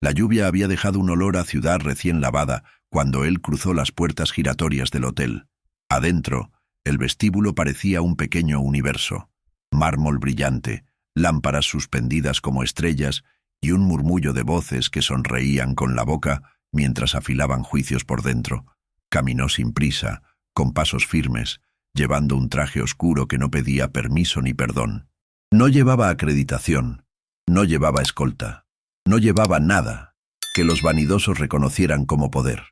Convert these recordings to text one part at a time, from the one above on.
La lluvia había dejado un olor a ciudad recién lavada cuando él cruzó las puertas giratorias del hotel. Adentro, el vestíbulo parecía un pequeño universo. Mármol brillante, lámparas suspendidas como estrellas y un murmullo de voces que sonreían con la boca mientras afilaban juicios por dentro. Caminó sin prisa, con pasos firmes, llevando un traje oscuro que no pedía permiso ni perdón. No llevaba acreditación, no llevaba escolta, no llevaba nada que los vanidosos reconocieran como poder.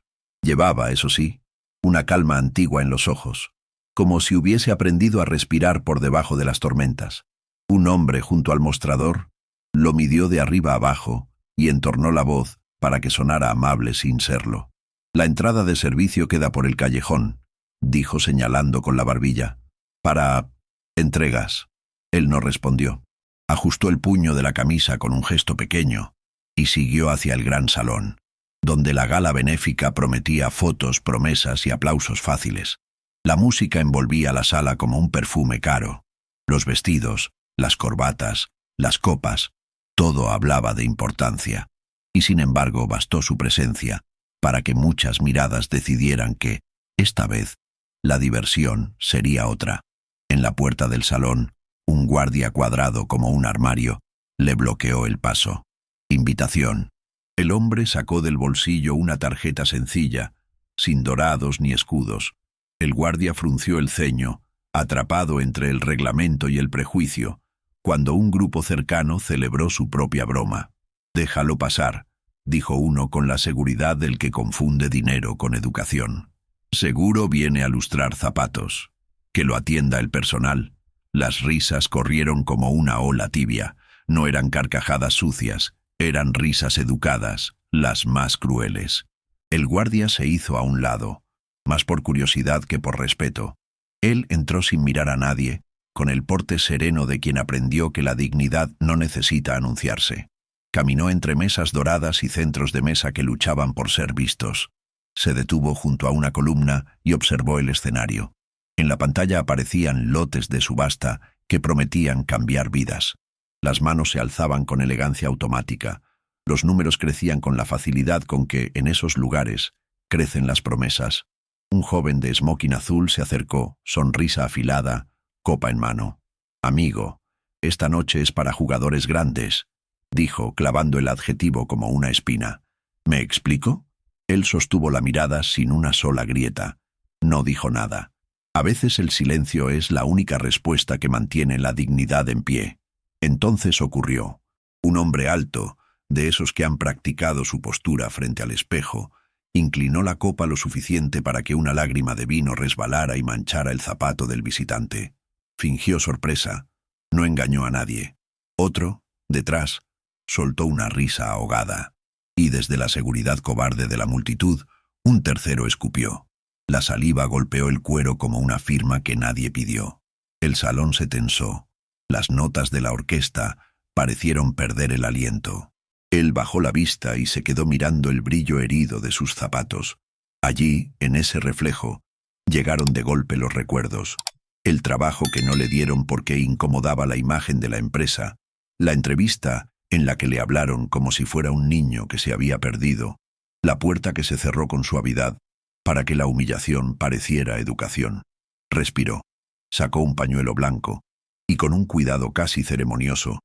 Llevaba, eso sí, una calma antigua en los ojos, como si hubiese aprendido a respirar por debajo de las tormentas. Un hombre junto al mostrador lo midió de arriba abajo y entornó la voz para que sonara amable sin serlo. «La entrada de servicio queda por el callejón», dijo señalando con la barbilla. «Para entregas». Él no respondió. Ajustó el puño de la camisa con un gesto pequeño y siguió hacia el gran salón, donde la gala benéfica prometía fotos, promesas y aplausos fáciles. La música envolvía la sala como un perfume caro. Los vestidos, las corbatas, las copas, todo hablaba de importancia. Y sin embargo bastó su presencia para que muchas miradas decidieran que, esta vez, la diversión sería otra. En la puerta del salón, un guardia cuadrado como un armario le bloqueó el paso. Invitación. El hombre sacó del bolsillo una tarjeta sencilla, sin dorados ni escudos. El guardia frunció el ceño, atrapado entre el reglamento y el prejuicio, cuando un grupo cercano celebró su propia broma. «Déjalo pasar», dijo uno con la seguridad del que confunde dinero con educación. «Seguro viene a lustrar zapatos. Que lo atienda el personal». Las risas corrieron como una ola tibia. No eran carcajadas sucias, eran risas educadas, las más crueles. El guardia se hizo a un lado, más por curiosidad que por respeto. Él entró sin mirar a nadie, con el porte sereno de quien aprendió que la dignidad no necesita anunciarse. Caminó entre mesas doradas y centros de mesa que luchaban por ser vistos. Se detuvo junto a una columna y observó el escenario. En la pantalla aparecían lotes de subasta que prometían cambiar vidas. Las manos se alzaban con elegancia automática. Los números crecían con la facilidad con que, en esos lugares, crecen las promesas. Un joven de smoking azul se acercó, sonrisa afilada, copa en mano. «Amigo, esta noche es para jugadores grandes», dijo, clavando el adjetivo como una espina. «¿Me explico?» Él sostuvo la mirada sin una sola grieta. No dijo nada. A veces el silencio es la única respuesta que mantiene la dignidad en pie. Entonces ocurrió. Un hombre alto, de esos que han practicado su postura frente al espejo, inclinó la copa lo suficiente para que una lágrima de vino resbalara y manchara el zapato del visitante. Fingió sorpresa. No engañó a nadie. Otro, detrás, soltó una risa ahogada. Y desde la seguridad cobarde de la multitud, un tercero escupió. La saliva golpeó el cuero como una firma que nadie pidió. El salón se tensó. Las notas de la orquesta parecieron perder el aliento. Él bajó la vista y se quedó mirando el brillo herido de sus zapatos. Allí, en ese reflejo, llegaron de golpe los recuerdos. El trabajo que no le dieron porque incomodaba la imagen de la empresa. La entrevista en la que le hablaron como si fuera un niño que se había perdido. La puerta que se cerró con suavidad para que la humillación pareciera educación. Respiró, sacó un pañuelo blanco y con un cuidado casi ceremonioso,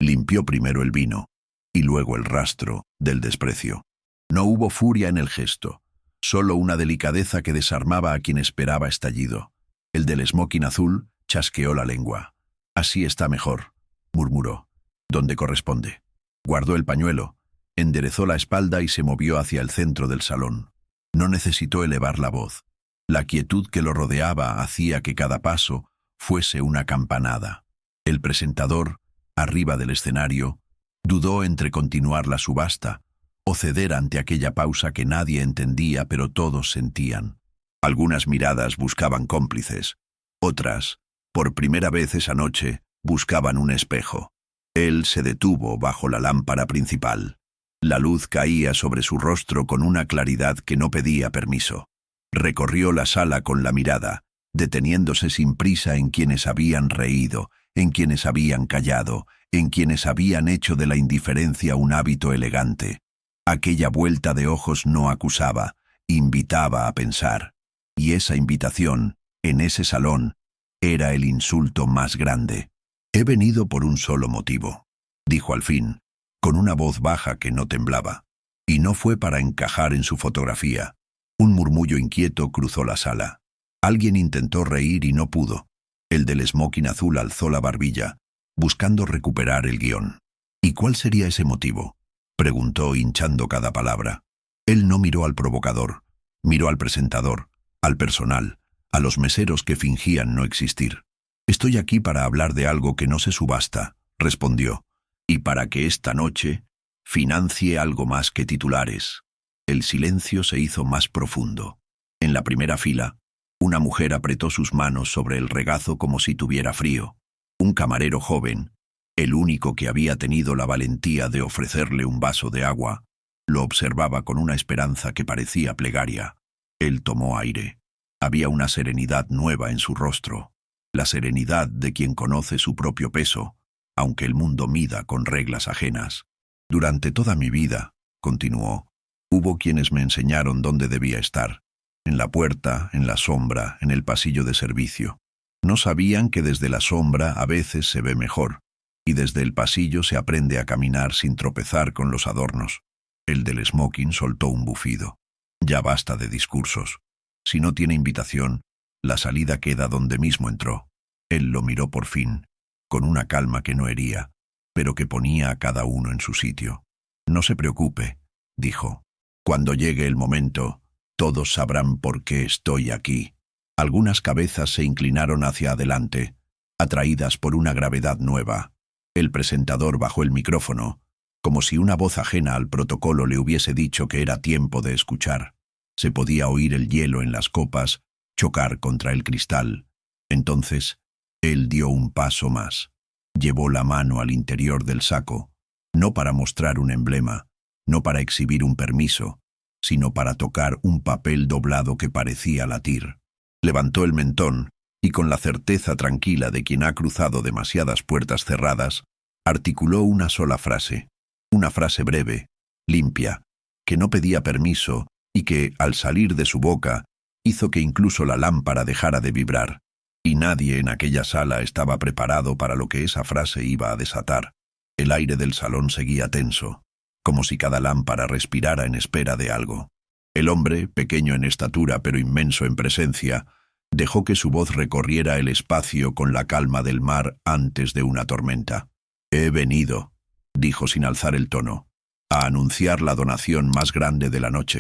limpió primero el vino y luego el rastro del desprecio. No hubo furia en el gesto, solo una delicadeza que desarmaba a quien esperaba estallido. El del smoking azul chasqueó la lengua. «Así está mejor», murmuró. «¿Dónde corresponde?» Guardó el pañuelo, enderezó la espalda y se movió hacia el centro del salón. No necesitó elevar la voz. La quietud que lo rodeaba hacía que cada paso fuese una campanada. El presentador, arriba del escenario, dudó entre continuar la subasta o ceder ante aquella pausa que nadie entendía pero todos sentían. Algunas miradas buscaban cómplices, otras, por primera vez esa noche, buscaban un espejo. Él se detuvo bajo la lámpara principal. La luz caía sobre su rostro con una claridad que no pedía permiso. Recorrió la sala con la mirada, deteniéndose sin prisa en quienes habían reído, en quienes habían callado, en quienes habían hecho de la indiferencia un hábito elegante. Aquella vuelta de ojos no acusaba, invitaba a pensar. Y esa invitación, en ese salón, era el insulto más grande. «He venido por un solo motivo», dijo al fin, con una voz baja que no temblaba. Y no fue para encajar en su fotografía. Un murmullo inquieto cruzó la sala. Alguien intentó reír y no pudo. El del smoking azul alzó la barbilla, buscando recuperar el guión. «¿Y cuál sería ese motivo?», preguntó hinchando cada palabra. Él no miró al provocador, miró al presentador, al personal, a los meseros que fingían no existir. «Estoy aquí para hablar de algo que no se subasta», respondió, «y para que esta noche financie algo más que titulares». El silencio se hizo más profundo. En la primera fila, una mujer apretó sus manos sobre el regazo como si tuviera frío. Un camarero joven, el único que había tenido la valentía de ofrecerle un vaso de agua, lo observaba con una esperanza que parecía plegaria. Él tomó aire. Había una serenidad nueva en su rostro, la serenidad de quien conoce su propio peso, aunque el mundo mida con reglas ajenas. «Durante toda mi vida», continuó, «hubo quienes me enseñaron dónde debía estar, en la puerta, en la sombra, en el pasillo de servicio. No sabían que desde la sombra a veces se ve mejor, y desde el pasillo se aprende a caminar sin tropezar con los adornos». El del smoking soltó un bufido. «Ya basta de discursos. Si no tiene invitación, la salida queda donde mismo entró». Él lo miró por fin, con una calma que no hería, pero que ponía a cada uno en su sitio. «No se preocupe», dijo. «Cuando llegue el momento, todos sabrán por qué estoy aquí». Algunas cabezas se inclinaron hacia adelante, atraídas por una gravedad nueva. El presentador bajó el micrófono, como si una voz ajena al protocolo le hubiese dicho que era tiempo de escuchar. Se podía oír el hielo en las copas chocar contra el cristal. Entonces, él dio un paso más. Llevó la mano al interior del saco, no para mostrar un emblema, no para exhibir un permiso, sino para tocar un papel doblado que parecía latir. Levantó el mentón y con la certeza tranquila de quien ha cruzado demasiadas puertas cerradas, articuló una sola frase. Una frase breve, limpia, que no pedía permiso y que, al salir de su boca, hizo que incluso la lámpara dejara de vibrar. Y nadie en aquella sala estaba preparado para lo que esa frase iba a desatar. El aire del salón seguía tenso, como si cada lámpara respirara en espera de algo. El hombre, pequeño en estatura pero inmenso en presencia, dejó que su voz recorriera el espacio con la calma del mar antes de una tormenta. «He venido», dijo sin alzar el tono, «a anunciar la donación más grande de la noche».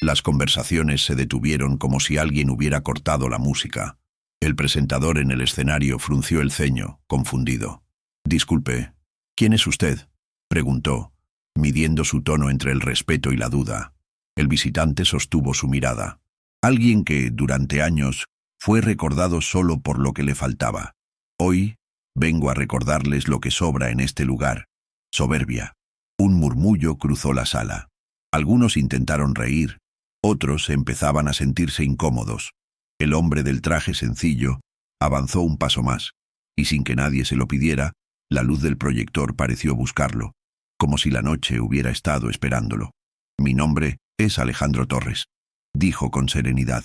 Las conversaciones se detuvieron como si alguien hubiera cortado la música. El presentador en el escenario frunció el ceño, confundido. «Disculpe, ¿quién es usted?», preguntó, midiendo su tono entre el respeto y la duda. El visitante sostuvo su mirada. Alguien que, durante años, fue recordado solo por lo que le faltaba. Hoy, vengo a recordarles lo que sobra en este lugar. Soberbia. Un murmullo cruzó la sala. Algunos intentaron reír, otros empezaban a sentirse incómodos. El hombre del traje sencillo avanzó un paso más, y sin que nadie se lo pidiera, la luz del proyector pareció buscarlo, como si la noche hubiera estado esperándolo. «Mi nombre es Alejandro Torres», dijo con serenidad,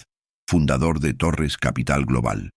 «fundador de Torres Capital Global».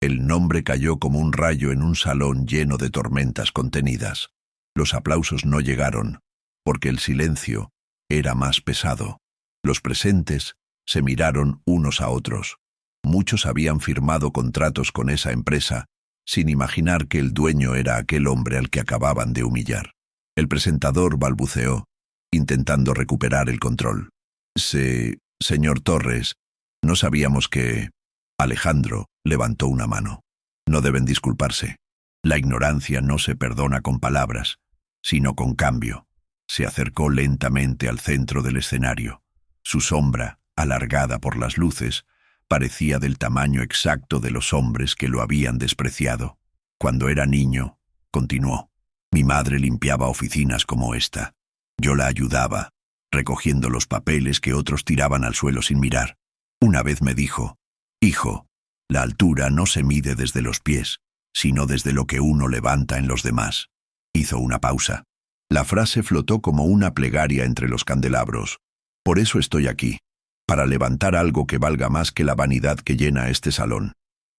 El nombre cayó como un rayo en un salón lleno de tormentas contenidas. Los aplausos no llegaron, porque el silencio era más pesado. Los presentes se miraron unos a otros. Muchos habían firmado contratos con esa empresa, sin imaginar que el dueño era aquel hombre al que acababan de humillar. El presentador balbuceó, intentando recuperar el control. Señor Torres, no sabíamos que...». Alejandro levantó una mano. «No deben disculparse. La ignorancia no se perdona con palabras, sino con cambio». Se acercó lentamente al centro del escenario. Su sombra, alargada por las luces, parecía del tamaño exacto de los hombres que lo habían despreciado. «Cuando era niño», continuó, «mi madre limpiaba oficinas como esta. Yo la ayudaba, recogiendo los papeles que otros tiraban al suelo sin mirar. Una vez me dijo: «Hijo, la altura no se mide desde los pies, sino desde lo que uno levanta en los demás». Hizo una pausa. La frase flotó como una plegaria entre los candelabros. Por eso estoy aquí, para levantar algo que valga más que la vanidad que llena este salón.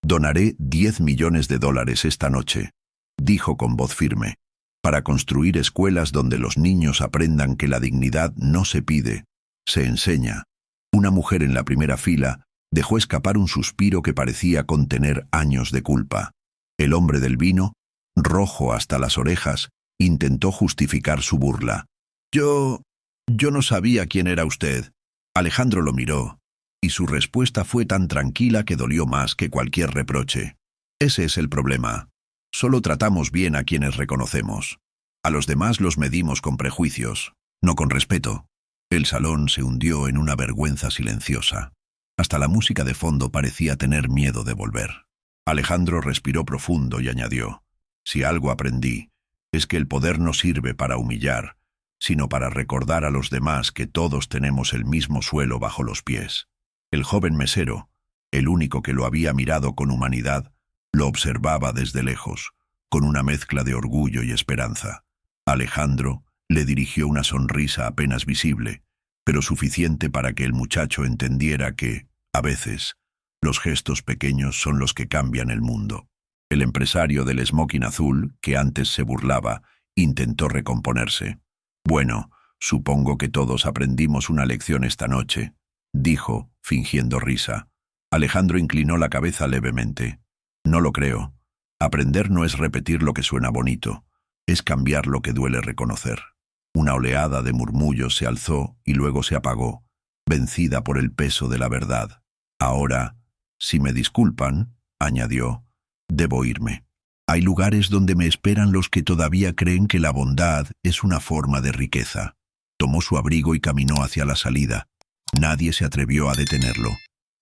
Donaré 10 millones de dólares esta noche, dijo con voz firme, para construir escuelas donde los niños aprendan que la dignidad no se pide, se enseña. Una mujer en la primera fila dejó escapar un suspiro que parecía contener años de culpa. El hombre del vino, rojo hasta las orejas, intentó justificar su burla. Yo no sabía quién era usted. Alejandro lo miró, y su respuesta fue tan tranquila que dolió más que cualquier reproche. Ese es el problema. Solo tratamos bien a quienes reconocemos. A los demás los medimos con prejuicios, no con respeto. El salón se hundió en una vergüenza silenciosa. Hasta la música de fondo parecía tener miedo de volver. Alejandro respiró profundo y añadió, si algo aprendí, es que el poder no sirve para humillar, sino para recordar a los demás que todos tenemos el mismo suelo bajo los pies. El joven mesero, el único que lo había mirado con humanidad, lo observaba desde lejos, con una mezcla de orgullo y esperanza. Alejandro le dirigió una sonrisa apenas visible, pero suficiente para que el muchacho entendiera que, a veces, los gestos pequeños son los que cambian el mundo. El empresario del smoking azul, que antes se burlaba, intentó recomponerse. Bueno, supongo que todos aprendimos una lección esta noche, dijo, fingiendo risa. Alejandro inclinó la cabeza levemente. No lo creo. Aprender no es repetir lo que suena bonito, es cambiar lo que duele reconocer. Una oleada de murmullos se alzó y luego se apagó, vencida por el peso de la verdad. Ahora, si me disculpan, añadió, debo irme. Hay lugares donde me esperan los que todavía creen que la bondad es una forma de riqueza. Tomó su abrigo y caminó hacia la salida. Nadie se atrevió a detenerlo.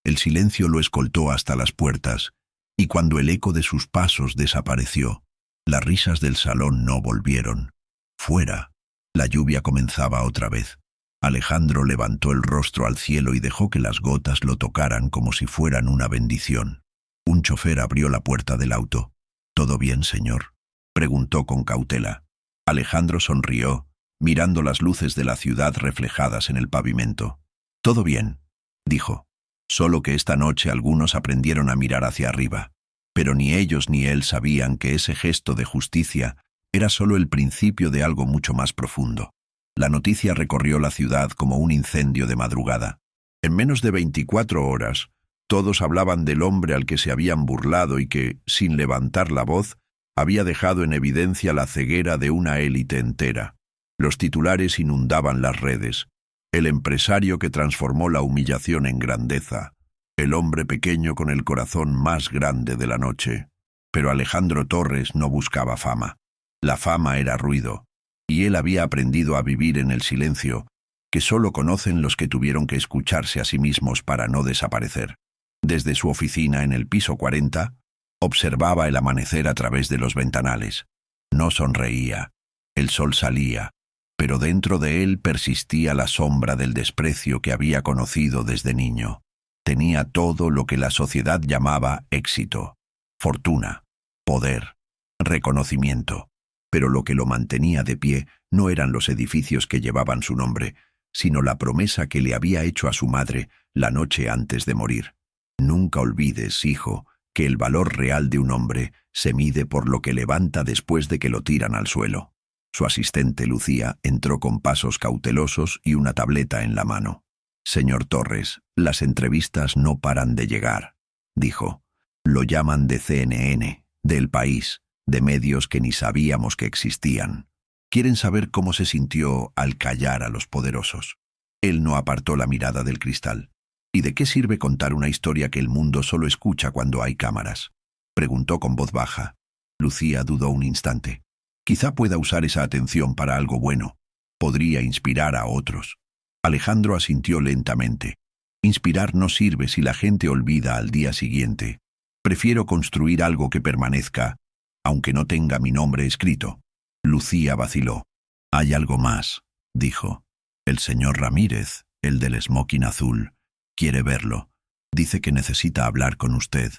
El silencio lo escoltó hasta las puertas, y cuando el eco de sus pasos desapareció, las risas del salón no volvieron. Fuera, la lluvia comenzaba otra vez. Alejandro levantó el rostro al cielo y dejó que las gotas lo tocaran como si fueran una bendición. Un chofer abrió la puerta del auto. ¿Todo bien, señor?, preguntó con cautela. Alejandro sonrió, mirando las luces de la ciudad reflejadas en el pavimento. Todo bien, dijo. Solo que esta noche algunos aprendieron a mirar hacia arriba. Pero ni ellos ni él sabían que ese gesto de justicia era solo el principio de algo mucho más profundo. La noticia recorrió la ciudad como un incendio de madrugada. En menos de 24 horas, todos hablaban del hombre al que se habían burlado y que, sin levantar la voz, había dejado en evidencia la ceguera de una élite entera. Los titulares inundaban las redes. El empresario que transformó la humillación en grandeza. El hombre pequeño con el corazón más grande de la noche. Pero Alejandro Torres no buscaba fama. La fama era ruido, y él había aprendido a vivir en el silencio, que solo conocen los que tuvieron que escucharse a sí mismos para no desaparecer. Desde su oficina en el piso 40, observaba el amanecer a través de los ventanales. No sonreía. El sol salía, pero dentro de él persistía la sombra del desprecio que había conocido desde niño. Tenía todo lo que la sociedad llamaba éxito, fortuna, poder, reconocimiento. Pero lo que lo mantenía de pie no eran los edificios que llevaban su nombre, sino la promesa que le había hecho a su madre la noche antes de morir. Nunca olvides, hijo, que el valor real de un hombre se mide por lo que levanta después de que lo tiran al suelo. Su asistente Lucía entró con pasos cautelosos y una tableta en la mano. Señor Torres, las entrevistas no paran de llegar, dijo. Lo llaman de CNN, del País, de medios que ni sabíamos que existían. Quieren saber cómo se sintió al callar a los poderosos. Él no apartó la mirada del cristal. ¿Y de qué sirve contar una historia que el mundo solo escucha cuando hay cámaras?, preguntó con voz baja. Lucía dudó un instante. Quizá pueda usar esa atención para algo bueno. Podría inspirar a otros. Alejandro asintió lentamente. Inspirar no sirve si la gente olvida al día siguiente. Prefiero construir algo que permanezca, aunque no tenga mi nombre escrito. Lucía vaciló. Hay algo más, dijo. El señor Ramírez, el del smoking azul, quiere verlo. Dice que necesita hablar con usted.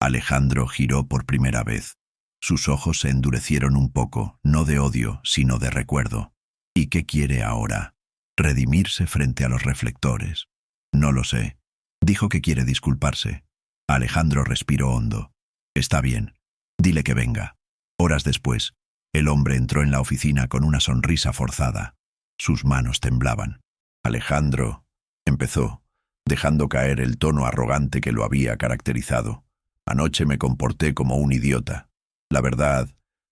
Alejandro giró por primera vez. Sus ojos se endurecieron un poco, no de odio, sino de recuerdo. ¿Y qué quiere ahora? ¿Redimirse frente a los reflectores? No lo sé. Dijo que quiere disculparse. Alejandro respiró hondo. Está bien. Dile que venga. Horas después, el hombre entró en la oficina con una sonrisa forzada. Sus manos temblaban. Alejandro, empezó, dejando caer el tono arrogante que lo había caracterizado. Anoche me comporté como un idiota. La verdad,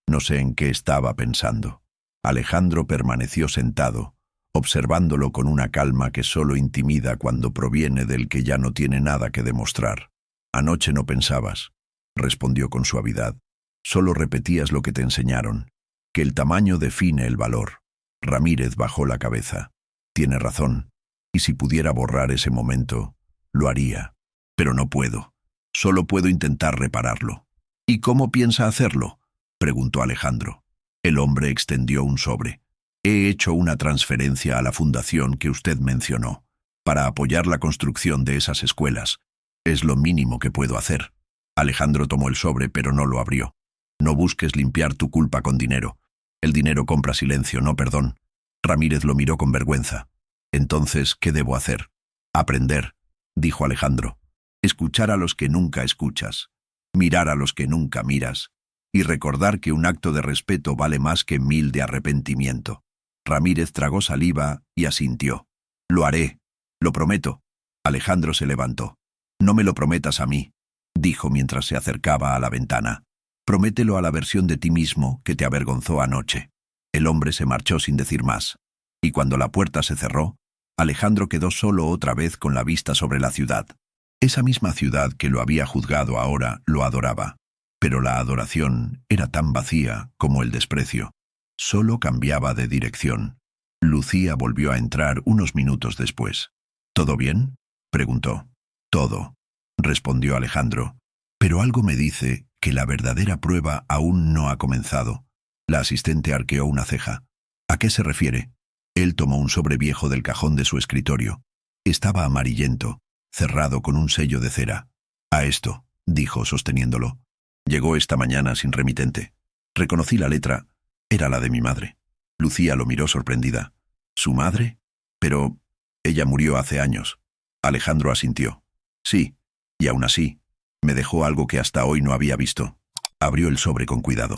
no sé en qué estaba pensando. Alejandro permaneció sentado, observándolo con una calma que solo intimida cuando proviene del que ya no tiene nada que demostrar. Anoche no pensabas, respondió con suavidad. Solo repetías lo que te enseñaron, que el tamaño define el valor. Ramírez bajó la cabeza. Tiene razón, y si pudiera borrar ese momento, lo haría. Pero no puedo. Solo puedo intentar repararlo. ¿Y cómo piensa hacerlo?, preguntó Alejandro. El hombre extendió un sobre. He hecho una transferencia a la fundación que usted mencionó, para apoyar la construcción de esas escuelas. Es lo mínimo que puedo hacer. Alejandro tomó el sobre, pero no lo abrió. No busques limpiar tu culpa con dinero. El dinero compra silencio, no perdón. Ramírez lo miró con vergüenza. Entonces, ¿qué debo hacer? Aprender, dijo Alejandro. Escuchar a los que nunca escuchas. Mirar a los que nunca miras. Y recordar que un acto de respeto vale más que 1000 de arrepentimiento. Ramírez tragó saliva y asintió. Lo haré, lo prometo. Alejandro se levantó. No me lo prometas a mí, dijo mientras se acercaba a la ventana. Promételo a la versión de ti mismo que te avergonzó anoche. El hombre se marchó sin decir más. Y cuando la puerta se cerró, Alejandro quedó solo otra vez con la vista sobre la ciudad. Esa misma ciudad que lo había juzgado ahora lo adoraba. Pero la adoración era tan vacía como el desprecio. Solo cambiaba de dirección. Lucía volvió a entrar unos minutos después. ¿Todo bien?, preguntó. Todo, respondió Alejandro. Pero algo me dice que la verdadera prueba aún no ha comenzado. La asistente arqueó una ceja. ¿A qué se refiere? Él tomó un sobre viejo del cajón de su escritorio. Estaba amarillento, cerrado con un sello de cera. A esto, dijo sosteniéndolo. Llegó esta mañana sin remitente. Reconocí la letra. Era la de mi madre. Lucía lo miró sorprendida. ¿Su madre? Pero ella murió hace años. Alejandro asintió. Sí, y aún así, me dejó algo que hasta hoy no había visto. Abrió el sobre con cuidado.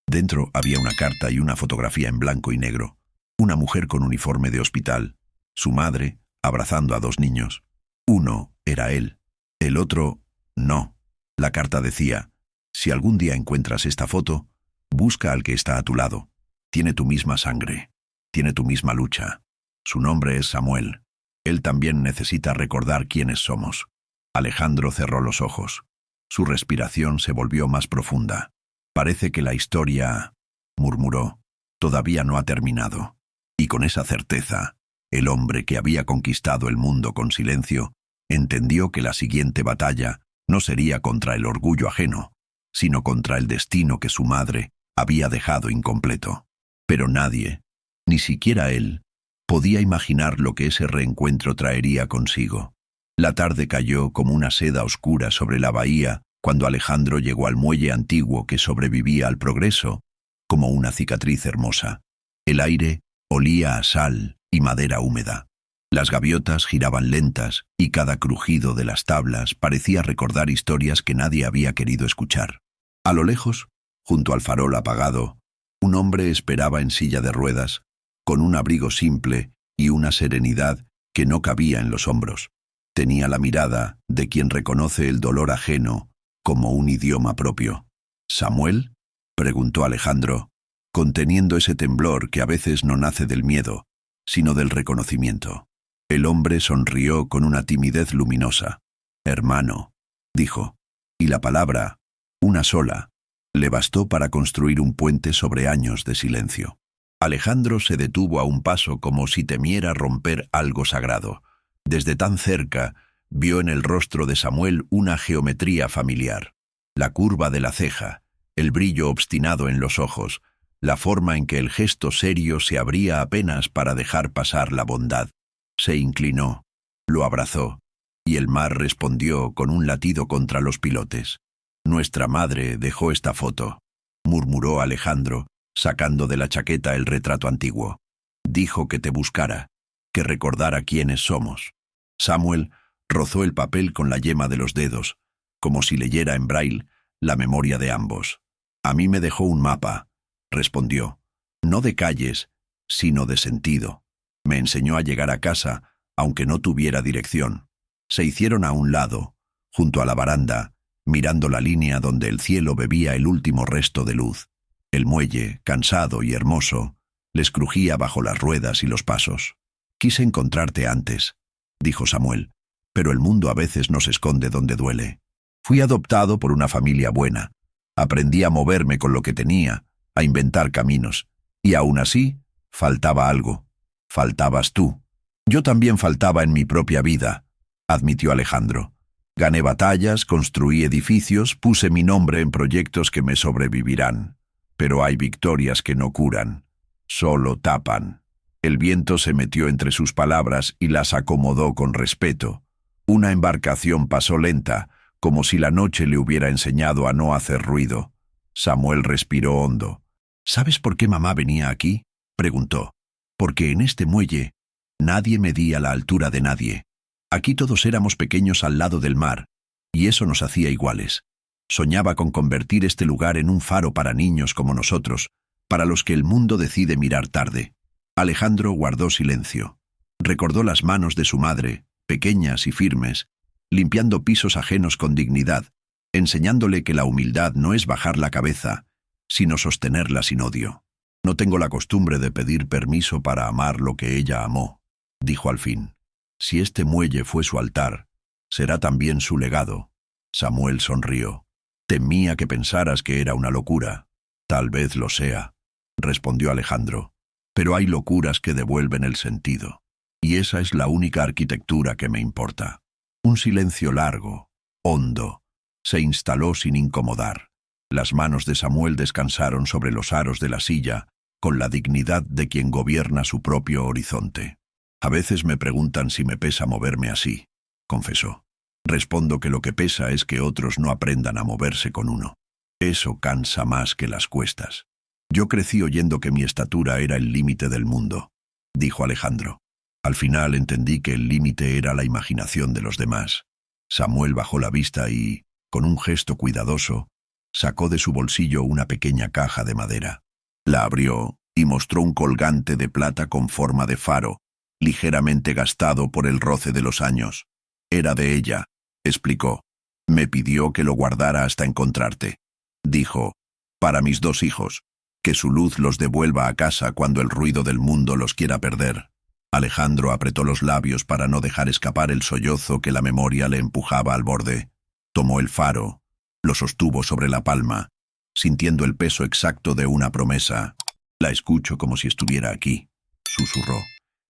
Dentro había una carta y una fotografía en blanco y negro. Una mujer con uniforme de hospital. Su madre, abrazando a 2 niños. Uno era él. El otro, no. La carta decía: si algún día encuentras esta foto, busca al que está a tu lado. Tiene tu misma sangre. Tiene tu misma lucha. Su nombre es Samuel. Él también necesita recordar quiénes somos. Alejandro cerró los ojos. Su respiración se volvió más profunda. Parece que la historia, murmuró, todavía no ha terminado. Y con esa certeza, el hombre que había conquistado el mundo con silencio, entendió que la siguiente batalla no sería contra el orgullo ajeno, sino contra el destino que su madre había dejado incompleto. Pero nadie, ni siquiera él, podía imaginar lo que ese reencuentro traería consigo. La tarde cayó como una seda oscura sobre la bahía cuando Alejandro llegó al muelle antiguo que sobrevivía al progreso, como una cicatriz hermosa. El aire olía a sal y madera húmeda. Las gaviotas giraban lentas y cada crujido de las tablas parecía recordar historias que nadie había querido escuchar. A lo lejos, junto al farol apagado, un hombre esperaba en silla de ruedas, con un abrigo simple y una serenidad que no cabía en los hombros. Tenía la mirada de quien reconoce el dolor ajeno como un idioma propio. ¿Samuel?, preguntó Alejandro, conteniendo ese temblor que a veces no nace del miedo, sino del reconocimiento. El hombre sonrió con una timidez luminosa. «Hermano», dijo, y la palabra, una sola, le bastó para construir un puente sobre años de silencio. Alejandro se detuvo a un paso como si temiera romper algo sagrado. Desde tan cerca, vio en el rostro de Samuel una geometría familiar. La curva de la ceja, el brillo obstinado en los ojos, la forma en que el gesto serio se abría apenas para dejar pasar la bondad. Se inclinó, lo abrazó, y el mar respondió con un latido contra los pilotes. Nuestra madre dejó esta foto. murmuró Alejandro, sacando de la chaqueta el retrato antiguo. Dijo que te buscara, que recordara quiénes somos. Samuel rozó el papel con la yema de los dedos, como si leyera en braille la memoria de ambos. A mí me dejó un mapa, respondió, no de calles, sino de sentido. Me enseñó a llegar a casa, aunque no tuviera dirección. Se hicieron a un lado, junto a la baranda, mirando la línea donde el cielo bebía el último resto de luz. El muelle, cansado y hermoso, les crujía bajo las ruedas y los pasos. Quise encontrarte antes, dijo Samuel, pero el mundo a veces nos esconde donde duele. Fui adoptado por una familia buena. Aprendí a moverme con lo que tenía, a inventar caminos. Y aún así, faltaba algo. Faltabas tú. Yo también faltaba en mi propia vida, admitió Alejandro. Gané batallas, construí edificios, puse mi nombre en proyectos que me sobrevivirán. Pero hay victorias que no curan, solo tapan. El viento se metió entre sus palabras y las acomodó con respeto. Una embarcación pasó lenta, como si la noche le hubiera enseñado a no hacer ruido. Samuel respiró hondo. ¿Sabes por qué mamá venía aquí?, preguntó. Porque en este muelle nadie medía la altura de nadie. Aquí todos éramos pequeños al lado del mar, y eso nos hacía iguales. Soñaba con convertir este lugar en un faro para niños como nosotros, para los que el mundo decide mirar tarde. Alejandro guardó silencio. Recordó las manos de su madre, pequeñas y firmes, limpiando pisos ajenos con dignidad, enseñándole que la humildad no es bajar la cabeza, sino sostenerla sin odio. No tengo la costumbre de pedir permiso para amar lo que ella amó, dijo al fin. Si este muelle fue su altar, será también su legado. Samuel sonrió. Temía que pensaras que era una locura. Tal vez lo sea, respondió Alejandro. Pero hay locuras que devuelven el sentido. Y esa es la única arquitectura que me importa. Un silencio largo, hondo, se instaló sin incomodar. Las manos de Samuel descansaron sobre los aros de la silla, con la dignidad de quien gobierna su propio horizonte. A veces me preguntan si me pesa moverme así, confesó. Respondo que lo que pesa es que otros no aprendan a moverse con uno. Eso cansa más que las cuestas. Yo crecí oyendo que mi estatura era el límite del mundo, dijo Alejandro. Al final entendí que el límite era la imaginación de los demás. Samuel bajó la vista y, con un gesto cuidadoso, sacó de su bolsillo una pequeña caja de madera. La abrió y mostró un colgante de plata con forma de faro, ligeramente gastado por el roce de los años. Era de ella, explicó. Me pidió que lo guardara hasta encontrarte. Dijo, para mis 2 hijos, que su luz los devuelva a casa cuando el ruido del mundo los quiera perder. Alejandro apretó los labios para no dejar escapar el sollozo que la memoria le empujaba al borde. Tomó el faro, lo sostuvo sobre la palma, sintiendo el peso exacto de una promesa. La escucho como si estuviera aquí, susurró,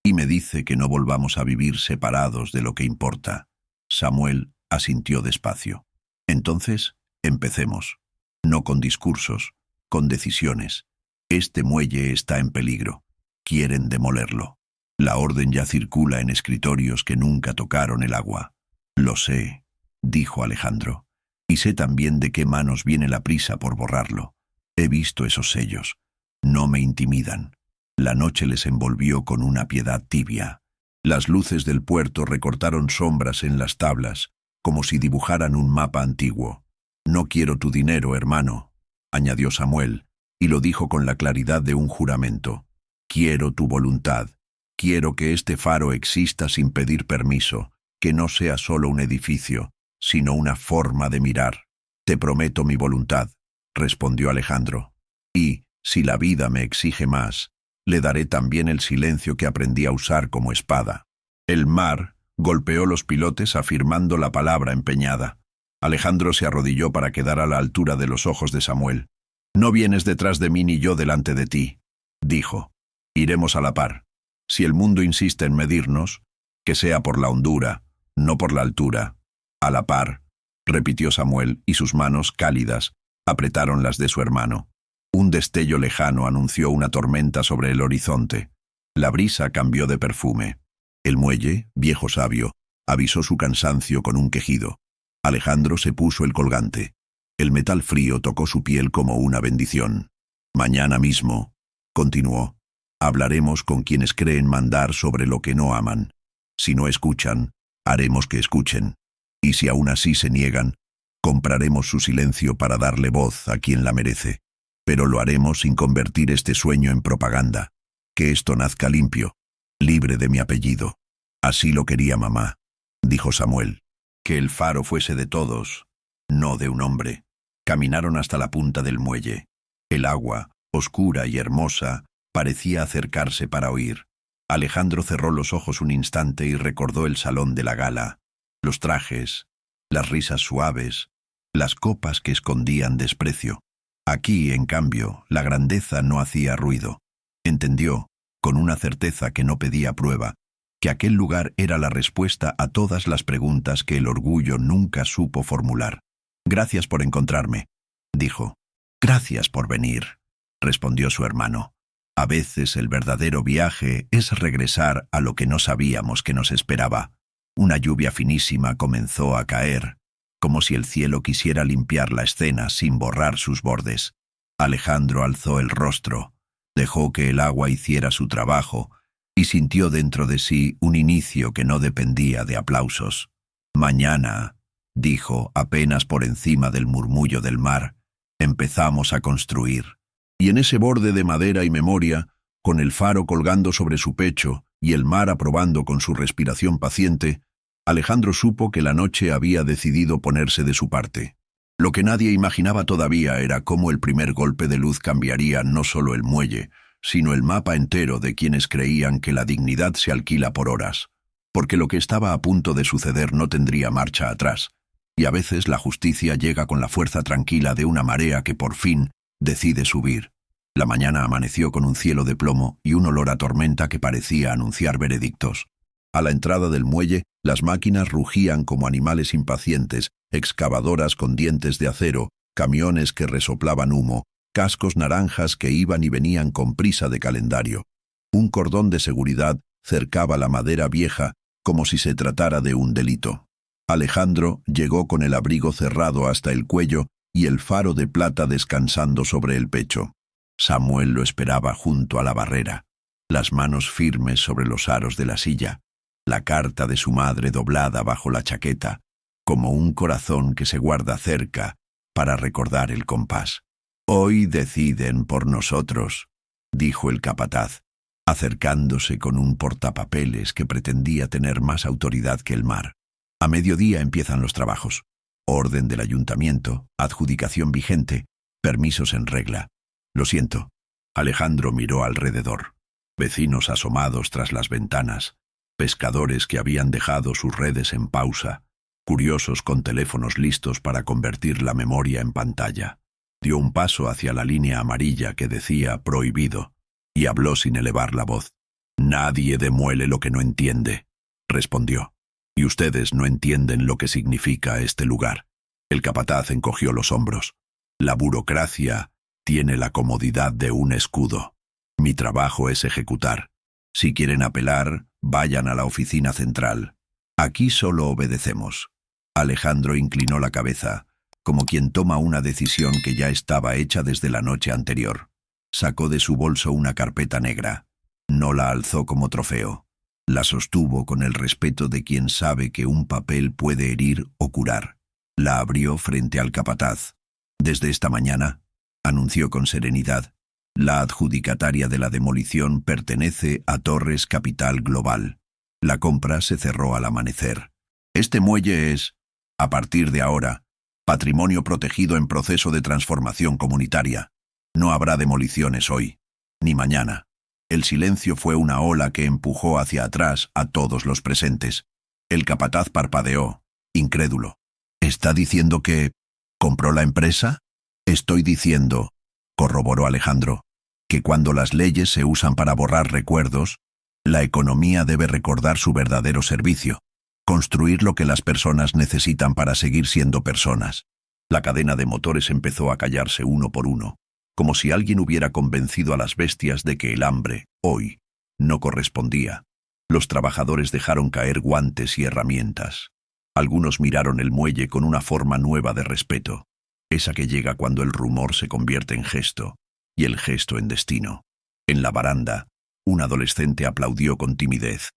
y me dice que no volvamos a vivir separados de lo que importa. Samuel asintió despacio. Entonces, empecemos. No con discursos, con decisiones. Este muelle está en peligro. Quieren demolerlo. La orden ya circula en escritorios que nunca tocaron el agua. Lo sé, dijo Alejandro, y sé también de qué manos viene la prisa por borrarlo. He visto esos sellos. No me intimidan. La noche les envolvió con una piedad tibia. Las luces del puerto recortaron sombras en las tablas, como si dibujaran un mapa antiguo. No quiero tu dinero, hermano, añadió Samuel, y lo dijo con la claridad de un juramento. Quiero tu voluntad. Quiero que este faro exista sin pedir permiso, que no sea solo un edificio, sino una forma de mirar. Te prometo mi voluntad, respondió Alejandro. Y, si la vida me exige más, le daré también el silencio que aprendí a usar como espada. El mar golpeó los pilotes afirmando la palabra empeñada. Alejandro se arrodilló para quedar a la altura de los ojos de Samuel. No vienes detrás de mí ni yo delante de ti, dijo. Iremos a la par. Si el mundo insiste en medirnos, que sea por la hondura, no por la altura. A la par, repitió Samuel, y sus manos cálidas apretaron las de su hermano. Un destello lejano anunció una tormenta sobre el horizonte. La brisa cambió de perfume. El muelle, viejo sabio, avisó su cansancio con un quejido. Alejandro se puso el colgante. El metal frío tocó su piel como una bendición. Mañana mismo, continuó, hablaremos con quienes creen mandar sobre lo que no aman. Si no escuchan, haremos que escuchen. Y si aún así se niegan, compraremos su silencio para darle voz a quien la merece. Pero lo haremos sin convertir este sueño en propaganda. Que esto nazca limpio, libre de mi apellido. Así lo quería mamá, dijo Samuel. Que el faro fuese de todos, no de un hombre. Caminaron hasta la punta del muelle. El agua, oscura y hermosa, parecía acercarse para oír. Alejandro cerró los ojos un instante y recordó el salón de la gala, los trajes, las risas suaves, las copas que escondían desprecio. Aquí, en cambio, la grandeza no hacía ruido. Entendió, con una certeza que no pedía prueba, que aquel lugar era la respuesta a todas las preguntas que el orgullo nunca supo formular. «Gracias por encontrarme», dijo. «Gracias por venir», respondió su hermano. «A veces el verdadero viaje es regresar a lo que no sabíamos que nos esperaba». Una lluvia finísima comenzó a caer, como si el cielo quisiera limpiar la escena sin borrar sus bordes. Alejandro alzó el rostro, dejó que el agua hiciera su trabajo y sintió dentro de sí un inicio que no dependía de aplausos. «Mañana», dijo, apenas por encima del murmullo del mar, «empezamos a construir». Y en ese borde de madera y memoria, con el faro colgando sobre su pecho y el mar aprobando con su respiración paciente, Alejandro supo que la noche había decidido ponerse de su parte. Lo que nadie imaginaba todavía era cómo el primer golpe de luz cambiaría no solo el muelle, sino el mapa entero de quienes creían que la dignidad se alquila por horas, porque lo que estaba a punto de suceder no tendría marcha atrás, y a veces la justicia llega con la fuerza tranquila de una marea que por fin decide subir. La mañana amaneció con un cielo de plomo y un olor a tormenta que parecía anunciar veredictos. A la entrada del muelle, las máquinas rugían como animales impacientes, excavadoras con dientes de acero, camiones que resoplaban humo, cascos naranjas que iban y venían con prisa de calendario. Un cordón de seguridad cercaba la madera vieja como si se tratara de un delito. Alejandro llegó con el abrigo cerrado hasta el cuello y el faro de plata descansando sobre el pecho. Samuel lo esperaba junto a la barrera, las manos firmes sobre los aros de la silla, la carta de su madre doblada bajo la chaqueta, como un corazón que se guarda cerca para recordar el compás. «Hoy deciden por nosotros», dijo el capataz, acercándose con un portapapeles que pretendía tener más autoridad que el mar. «A mediodía empiezan los trabajos. Orden del ayuntamiento, adjudicación vigente, permisos en regla. Lo siento». Alejandro miró alrededor. Vecinos asomados tras las ventanas, pescadores que habían dejado sus redes en pausa, curiosos con teléfonos listos para convertir la memoria en pantalla. Dio un paso hacia la línea amarilla que decía «prohibido» y habló sin elevar la voz. «Nadie demuele lo que no entiende», respondió. «Y ustedes no entienden lo que significa este lugar». El capataz encogió los hombros. «La burocracia tiene la comodidad de un escudo. Mi trabajo es ejecutar. Si quieren apelar, vayan a la oficina central. Aquí solo obedecemos». Alejandro inclinó la cabeza, como quien toma una decisión que ya estaba hecha desde la noche anterior. Sacó de su bolso una carpeta negra. No la alzó como trofeo. La sostuvo con el respeto de quien sabe que un papel puede herir o curar. La abrió frente al capataz. «Desde esta mañana», anunció con serenidad, «la adjudicataria de la demolición pertenece a Torres Capital Global. La compra se cerró al amanecer. Este muelle es, a partir de ahora, patrimonio protegido en proceso de transformación comunitaria. No habrá demoliciones hoy, ni mañana». El silencio fue una ola que empujó hacia atrás a todos los presentes. El capataz parpadeó, incrédulo. «¿Está diciendo que compró la empresa?» «Estoy diciendo», corroboró Alejandro, «que cuando las leyes se usan para borrar recuerdos, la economía debe recordar su verdadero servicio, construir lo que las personas necesitan para seguir siendo personas». La cadena de motores empezó a callarse uno por uno, como si alguien hubiera convencido a las bestias de que el hambre, hoy, no correspondía. Los trabajadores dejaron caer guantes y herramientas. Algunos miraron el muelle con una forma nueva de respeto. esa que llega cuando el rumor se convierte en gesto y el gesto en destino. En la baranda, un adolescente aplaudió con timidez.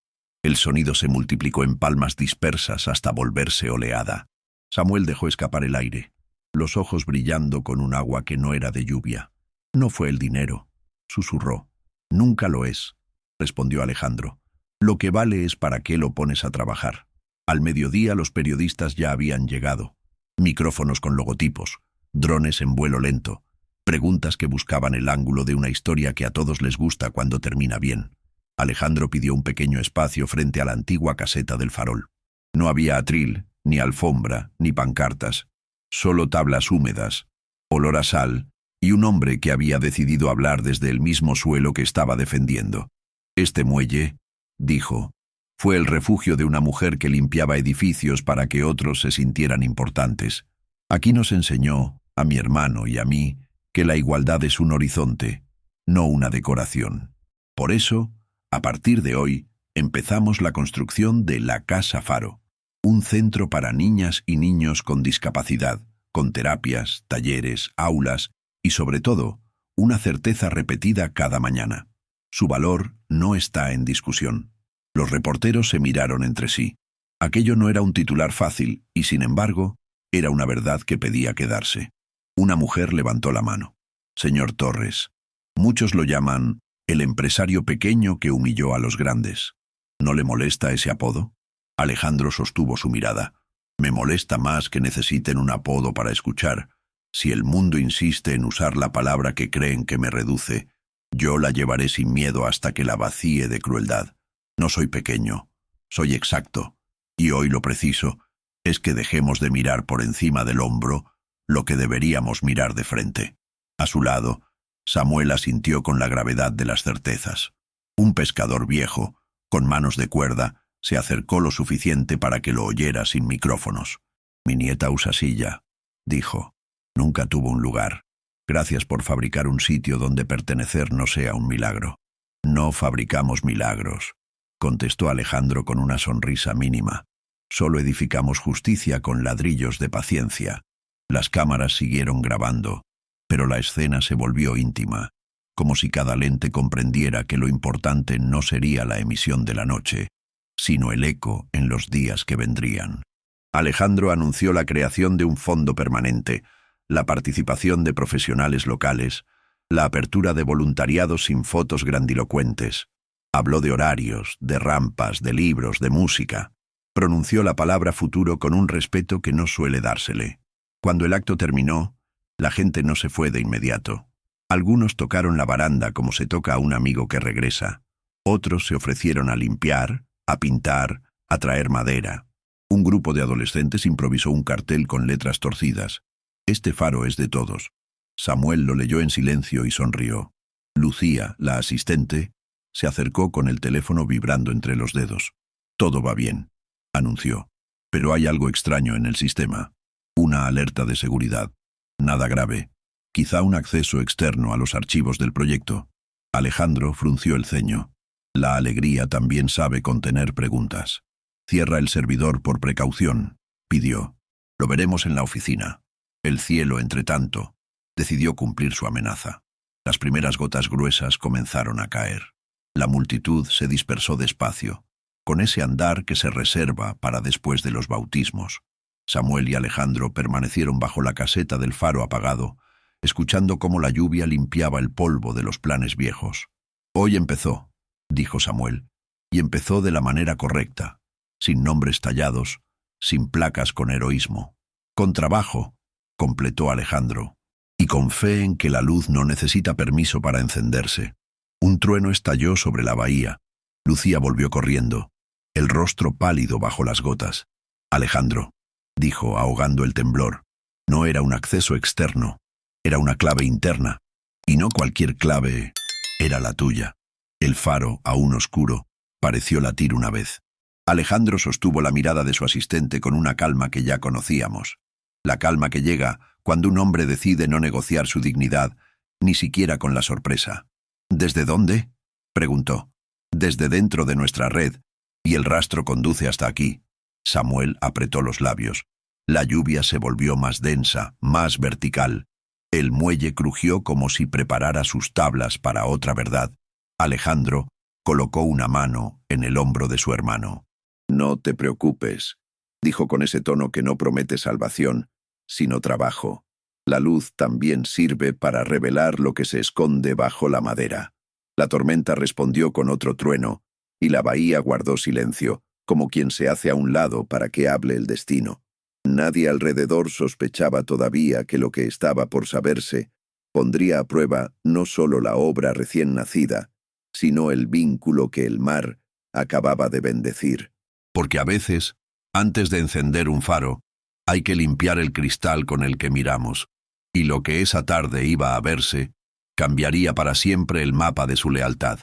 El sonido se multiplicó en palmas dispersas hasta volverse oleada. Samuel dejó escapar el aire, los ojos brillando con un agua que no era de lluvia. «No fue el dinero», susurró. «Nunca lo es», respondió Alejandro. «Lo que vale es para qué lo pones a trabajar». Al mediodía los periodistas ya habían llegado. Micrófonos con logotipos, drones en vuelo lento, preguntas que buscaban el ángulo de una historia que a todos les gusta cuando termina bien. Alejandro pidió un pequeño espacio frente a la antigua caseta del farol. No había atril, ni alfombra, ni pancartas, solo tablas húmedas, olor a sal y un hombre que había decidido hablar desde el mismo suelo que estaba defendiendo. «Este muelle», dijo, «fue el refugio de una mujer que limpiaba edificios para que otros se sintieran importantes. Aquí nos enseñó, a mi hermano y a mí, que la igualdad es un horizonte, no una decoración. Por eso, a partir de hoy, empezamos la construcción de la Casa Faro, un centro para niñas y niños con discapacidad, con terapias, talleres, aulas y, sobre todo, una certeza repetida cada mañana. Su valor no está en discusión». Los reporteros se miraron entre sí. Aquello no era un titular fácil y, sin embargo, era una verdad que pedía quedarse. Una mujer levantó la mano. «Señor Torres, muchos lo llaman el empresario pequeño que humilló a los grandes. ¿No le molesta ese apodo?» Alejandro sostuvo su mirada. «Me molesta más que necesiten un apodo para escuchar. Si el mundo insiste en usar la palabra que creen que me reduce, yo la llevaré sin miedo hasta que la vacíe de crueldad. No soy pequeño, soy exacto, y hoy lo preciso es que dejemos de mirar por encima del hombro lo que deberíamos mirar de frente». A su lado, Samuel asintió con la gravedad de las certezas. Un pescador viejo, con manos de cuerda, se acercó lo suficiente para que lo oyera sin micrófonos. «Mi nieta usa silla», dijo. «Nunca tuvo un lugar. Gracias por fabricar un sitio donde pertenecer no sea un milagro». «No fabricamos milagros», contestó Alejandro con una sonrisa mínima. «Solo edificamos justicia con ladrillos de paciencia». Las cámaras siguieron grabando, pero la escena se volvió íntima, como si cada lente comprendiera que lo importante no sería la emisión de la noche, sino el eco en los días que vendrían. Alejandro anunció la creación de un fondo permanente, la participación de profesionales locales, la apertura de voluntariados sin fotos grandilocuentes. Habló de horarios, de rampas, de libros, de música. Pronunció la palabra futuro con un respeto que no suele dársele. Cuando el acto terminó, la gente no se fue de inmediato. Algunos tocaron la baranda como se toca a un amigo que regresa. Otros se ofrecieron a limpiar, a pintar, a traer madera. Un grupo de adolescentes improvisó un cartel con letras torcidas. «Este faro es de todos». Samuel lo leyó en silencio y sonrió. Lucía, la asistente, se acercó con el teléfono vibrando entre los dedos. «Todo va bien», anunció. «Pero hay algo extraño en el sistema. Una alerta de seguridad. Nada grave. Quizá un acceso externo a los archivos del proyecto». Alejandro frunció el ceño. La alegría también sabe contener preguntas. «Cierra el servidor por precaución», pidió. «Lo veremos en la oficina». El cielo, entretanto, decidió cumplir su amenaza. Las primeras gotas gruesas comenzaron a caer. La multitud se dispersó despacio, con ese andar que se reserva para después de los bautismos. Samuel y Alejandro permanecieron bajo la caseta del faro apagado, escuchando cómo la lluvia limpiaba el polvo de los planes viejos. «Hoy empezó», dijo Samuel, y empezó de la manera correcta, sin nombres tallados, sin placas con heroísmo. «Con trabajo», completó Alejandro, «y con fe en que la luz no necesita permiso para encenderse». Un trueno estalló sobre la bahía. Lucía volvió corriendo, el rostro pálido bajo las gotas. «Alejandro», dijo, ahogando el temblor, «no era un acceso externo, era una clave interna, y no cualquier clave, era la tuya». El faro, aún oscuro, pareció latir una vez. Alejandro sostuvo la mirada de su asistente con una calma que ya conocíamos. La calma que llega cuando un hombre decide no negociar su dignidad, ni siquiera con la sorpresa. «¿Desde dónde?», preguntó. «Desde dentro de nuestra red, y el rastro conduce hasta aquí». Samuel apretó los labios. La lluvia se volvió más densa, más vertical. El muelle crujió como si preparara sus tablas para otra verdad. Alejandro colocó una mano en el hombro de su hermano. «No te preocupes», dijo con ese tono que no promete salvación, sino trabajo. La luz también sirve para revelar lo que se esconde bajo la madera. La tormenta respondió con otro trueno, y la bahía guardó silencio, como quien se hace a un lado para que hable el destino. Nadie alrededor sospechaba todavía que lo que estaba por saberse pondría a prueba no solo la obra recién nacida, sino el vínculo que el mar acababa de bendecir. Porque a veces, antes de encender un faro, hay que limpiar el cristal con el que miramos, y lo que esa tarde iba a verse cambiaría para siempre el mapa de su lealtad.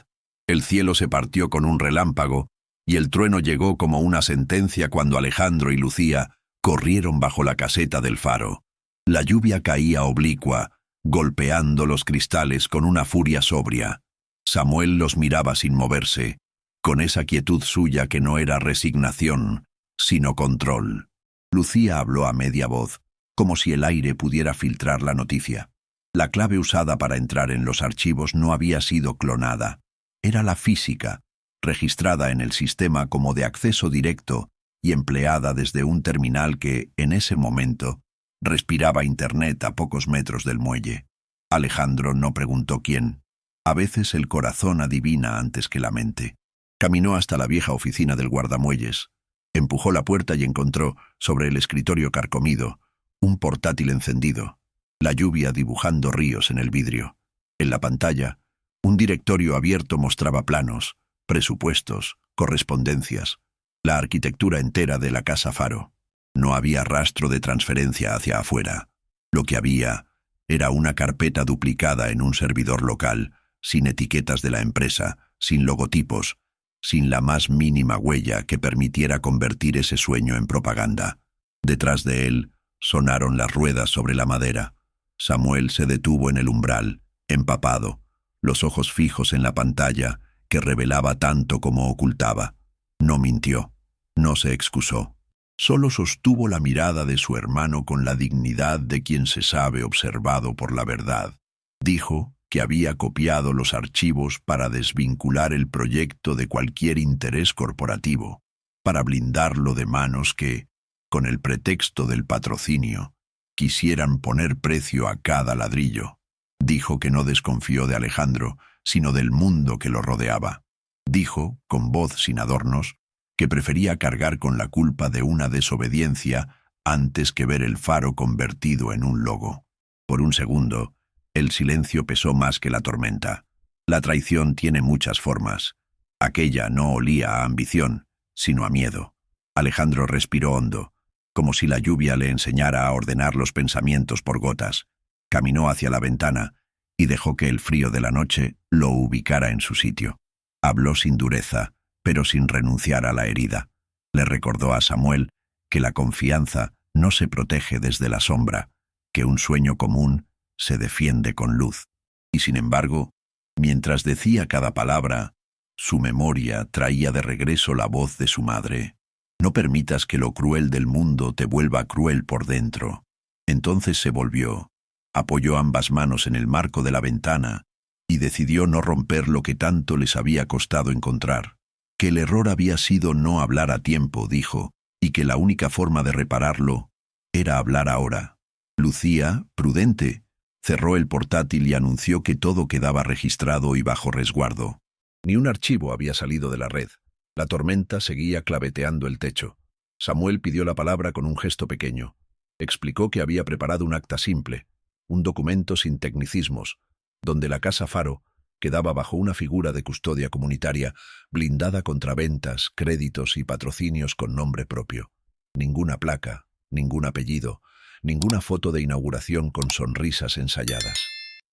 El cielo se partió con un relámpago, y el trueno llegó como una sentencia cuando Alejandro y Lucía corrieron bajo la caseta del faro. La lluvia caía oblicua, golpeando los cristales con una furia sobria. Samuel los miraba sin moverse, con esa quietud suya que no era resignación, sino control. Lucía habló a media voz, como si el aire pudiera filtrar la noticia. La clave usada para entrar en los archivos no había sido clonada. Era la física, registrada en el sistema como de acceso directo y empleada desde un terminal que, en ese momento, respiraba Internet a pocos metros del muelle. Alejandro no preguntó quién. A veces el corazón adivina antes que la mente. Caminó hasta la vieja oficina del guardamuelles. Empujó la puerta y encontró, sobre el escritorio carcomido, un portátil encendido, la lluvia dibujando ríos en el vidrio. En la pantalla, un directorio abierto mostraba planos, presupuestos, correspondencias, la arquitectura entera de la Casa Faro. No había rastro de transferencia hacia afuera. Lo que había era una carpeta duplicada en un servidor local, sin etiquetas de la empresa, sin logotipos, sin la más mínima huella que permitiera convertir ese sueño en propaganda. Detrás de él sonaron las ruedas sobre la madera. Samuel se detuvo en el umbral, empapado, los ojos fijos en la pantalla, que revelaba tanto como ocultaba. No mintió, no se excusó. Solo sostuvo la mirada de su hermano con la dignidad de quien se sabe observado por la verdad. Dijo que había copiado los archivos para desvincular el proyecto de cualquier interés corporativo, para blindarlo de manos que, con el pretexto del patrocinio, quisieran poner precio a cada ladrillo. Dijo que no desconfió de Alejandro, sino del mundo que lo rodeaba. Dijo, con voz sin adornos, que prefería cargar con la culpa de una desobediencia antes que ver el faro convertido en un logo. Por un segundo, el silencio pesó más que la tormenta. La traición tiene muchas formas. Aquella no olía a ambición, sino a miedo. Alejandro respiró hondo, como si la lluvia le enseñara a ordenar los pensamientos por gotas. Caminó hacia la ventana y dejó que el frío de la noche lo ubicara en su sitio. Habló sin dureza, pero sin renunciar a la herida. Le recordó a Samuel que la confianza no se protege desde la sombra, que un sueño común se defiende con luz. Y sin embargo, mientras decía cada palabra, su memoria traía de regreso la voz de su madre. No permitas que lo cruel del mundo te vuelva cruel por dentro. Entonces se volvió, apoyó ambas manos en el marco de la ventana y decidió no romper lo que tanto les había costado encontrar. Que el error había sido no hablar a tiempo, dijo, y que la única forma de repararlo era hablar ahora. Lucía, prudente, cerró el portátil y anunció que todo quedaba registrado y bajo resguardo. Ni un archivo había salido de la red. La tormenta seguía claveteando el techo. Samuel pidió la palabra con un gesto pequeño. Explicó que había preparado un acta simple, un documento sin tecnicismos, donde la Casa Faro quedaba bajo una figura de custodia comunitaria blindada contra ventas, créditos y patrocinios con nombre propio. Ninguna placa, ningún apellido, ninguna foto de inauguración con sonrisas ensayadas.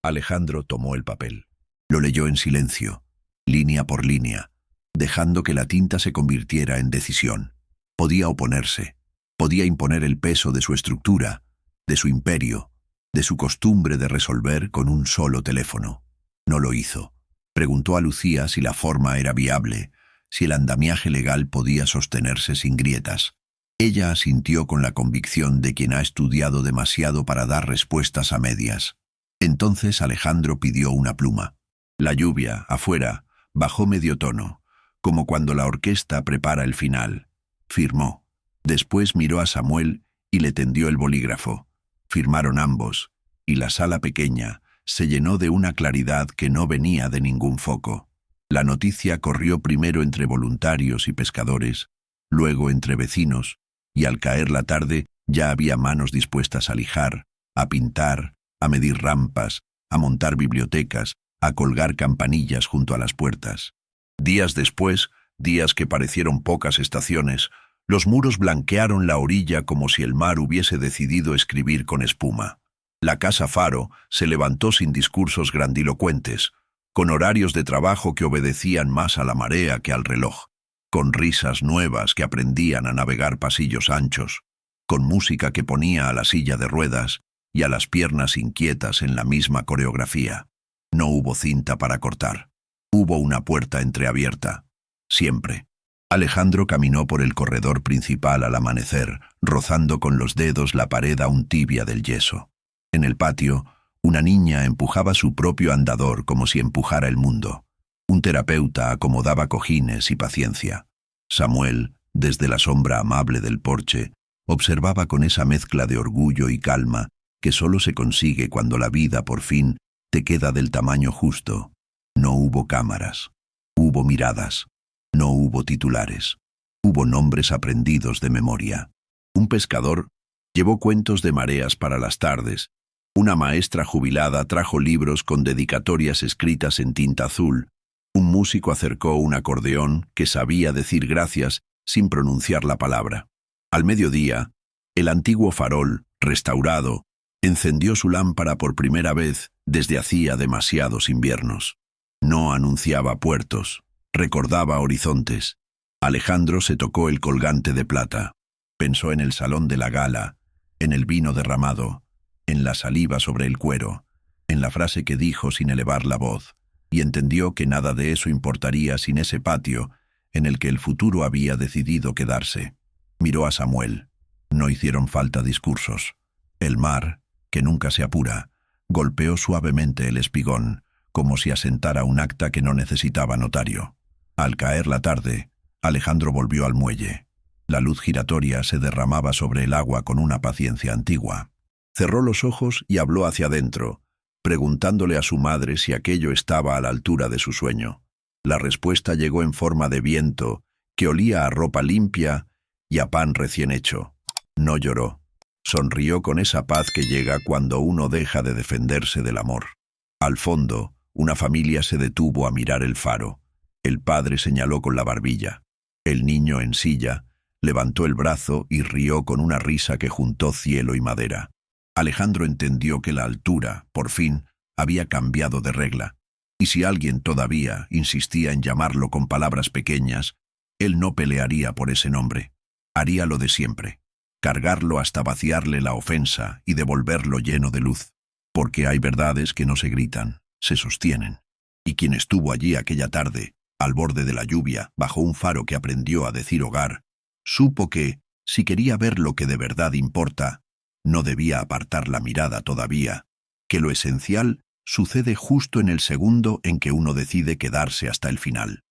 Alejandro tomó el papel. Lo leyó en silencio, línea por línea, dejando que la tinta se convirtiera en decisión. Podía oponerse, podía imponer el peso de su estructura, de su imperio, de su costumbre de resolver con un solo teléfono. No lo hizo. Preguntó a Lucía si la forma era viable, si el andamiaje legal podía sostenerse sin grietas. Ella asintió con la convicción de quien ha estudiado demasiado para dar respuestas a medias. Entonces Alejandro pidió una pluma. La lluvia, afuera, bajó medio tono, como cuando la orquesta prepara el final. Firmó. Después miró a Samuel y le tendió el bolígrafo. Firmaron ambos, y la sala pequeña se llenó de una claridad que no venía de ningún foco. La noticia corrió primero entre voluntarios y pescadores, luego entre vecinos, y al caer la tarde ya había manos dispuestas a lijar, a pintar, a medir rampas, a montar bibliotecas, a colgar campanillas junto a las puertas. Días después, días que parecieron pocas estaciones, los muros blanquearon la orilla como si el mar hubiese decidido escribir con espuma. La Casa Faro se levantó sin discursos grandilocuentes, con horarios de trabajo que obedecían más a la marea que al reloj, con risas nuevas que aprendían a navegar pasillos anchos, con música que ponía a la silla de ruedas y a las piernas inquietas en la misma coreografía. No hubo cinta para cortar. Hubo una puerta entreabierta. Siempre. Alejandro caminó por el corredor principal al amanecer, rozando con los dedos la pared aún tibia del yeso. En el patio, una niña empujaba su propio andador como si empujara el mundo. Un terapeuta acomodaba cojines y paciencia. Samuel, desde la sombra amable del porche, observaba con esa mezcla de orgullo y calma que solo se consigue cuando la vida, por fin, te queda del tamaño justo. No hubo cámaras. Hubo miradas. No hubo titulares. Hubo nombres aprendidos de memoria. Un pescador llevó cuentos de mareas para las tardes. Una maestra jubilada trajo libros con dedicatorias escritas en tinta azul. Un músico acercó un acordeón que sabía decir gracias sin pronunciar la palabra. Al mediodía, el antiguo farol, restaurado, encendió su lámpara por primera vez desde hacía demasiados inviernos. No anunciaba puertos, recordaba horizontes. Alejandro se tocó el colgante de plata. Pensó en el salón de la gala, en el vino derramado, en la saliva sobre el cuero, en la frase que dijo sin elevar la voz, y entendió que nada de eso importaría sin ese patio en el que el futuro había decidido quedarse. Miró a Samuel. No hicieron falta discursos. El mar, que nunca se apura, golpeó suavemente el espigón, como si asentara un acta que no necesitaba notario. Al caer la tarde, Alejandro volvió al muelle. La luz giratoria se derramaba sobre el agua con una paciencia antigua. Cerró los ojos y habló hacia adentro, preguntándole a su madre si aquello estaba a la altura de su sueño. La respuesta llegó en forma de viento, que olía a ropa limpia y a pan recién hecho. No lloró. Sonrió con esa paz que llega cuando uno deja de defenderse del amor. Al fondo, una familia se detuvo a mirar el faro. El padre señaló con la barbilla. El niño en silla levantó el brazo y rió con una risa que juntó cielo y madera. Alejandro entendió que la altura, por fin, había cambiado de regla, y si alguien todavía insistía en llamarlo con palabras pequeñas, él no pelearía por ese nombre. Haría lo de siempre, cargarlo hasta vaciarle la ofensa y devolverlo lleno de luz, porque hay verdades que no se gritan, se sostienen. Y quien estuvo allí aquella tarde, al borde de la lluvia, bajo un faro que aprendió a decir hogar, supo que, si quería ver lo que de verdad importa, no debía apartar la mirada todavía, que lo esencial sucede justo en el segundo en que uno decide quedarse hasta el final.